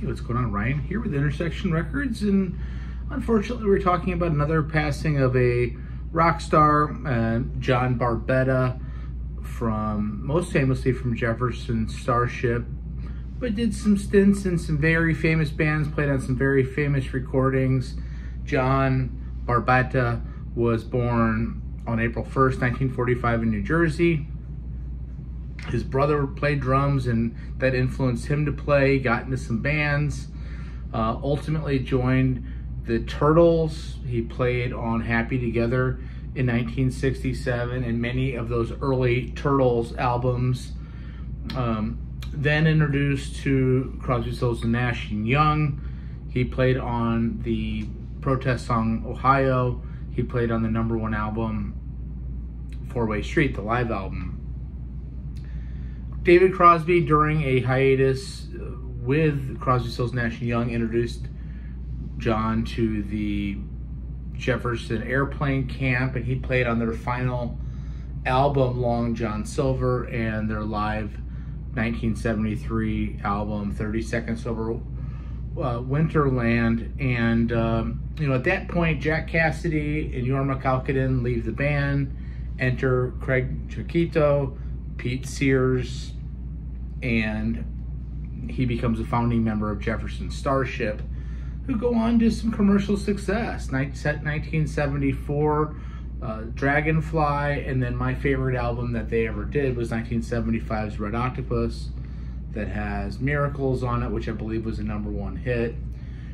Hey, what's going on? Ryan here with Intersection Records, and unfortunately we're talking about another passing of a rock star, John Barbata, most famously from Jefferson, Starship, but did some stints in some very famous bands, played on some very famous recordings. John Barbata was born on April 1st, 1945 in New Jersey. His brother played drums, and that influenced him to play. Got into some bands. Ultimately joined the Turtles. He played on Happy Together in 1967 and many of those early Turtles albums. Then introduced to Crosby, Stills, Nash & Young. He played on the protest song Ohio. He played on the #1 album, Four-Way Street, the live album. David Crosby, during a hiatus with Crosby, Stills, Nash & Young, introduced John to the Jefferson Airplane Camp, and he played on their final album, Long John Silver, and their live 1973 album, 30 Seconds Over Winterland. And, at that point, Jack Cassidy and Jorma Kaukonen leave the band, enter Craig Chiquito, Pete Sears, and he becomes a founding member of Jefferson Starship, who go on to some commercial success. 1974, Dragonfly, and then my favorite album that they ever did was 1975's Red Octopus, that has Miracles on it, which I believe was a #1 hit.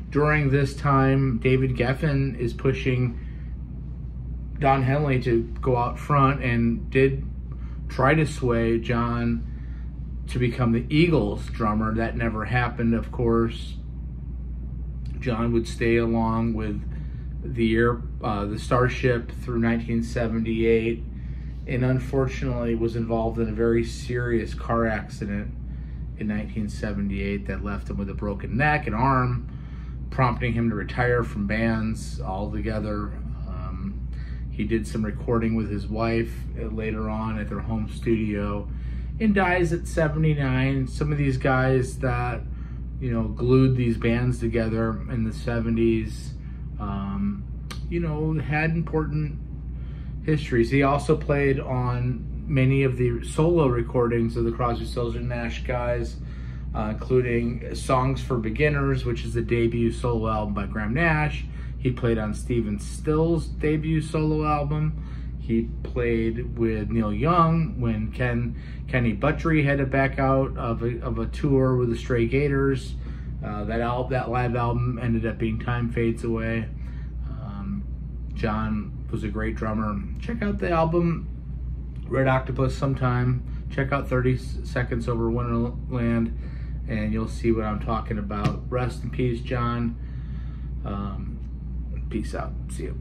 During this time, David Geffen is pushing Don Henley to go out front, and did try to sway John to become the Eagles drummer. That never happened, of course. John would stay along with the Starship through 1978, and unfortunately was involved in a very serious car accident in 1978 that left him with a broken neck and arm, prompting him to retire from bands altogether. He did some recording with his wife later on at their home studio, and dies at 79. Some of these guys that, glued these bands together in the 70s, had important histories. He also played on many of the solo recordings of the Crosby, Stills, and Nash guys, including Songs for Beginners, which is the debut solo album by Graham Nash. He played on Stephen Stills' debut solo album. He played with Neil Young when Kenny Buttrey had to back out of a tour with the Stray Gators. That live album ended up being Time Fades Away. John was a great drummer. Check out the album Red Octopus sometime. Check out 30 Seconds Over Winterland, and you'll see what I'm talking about. Rest in peace, John. Peace out. See you.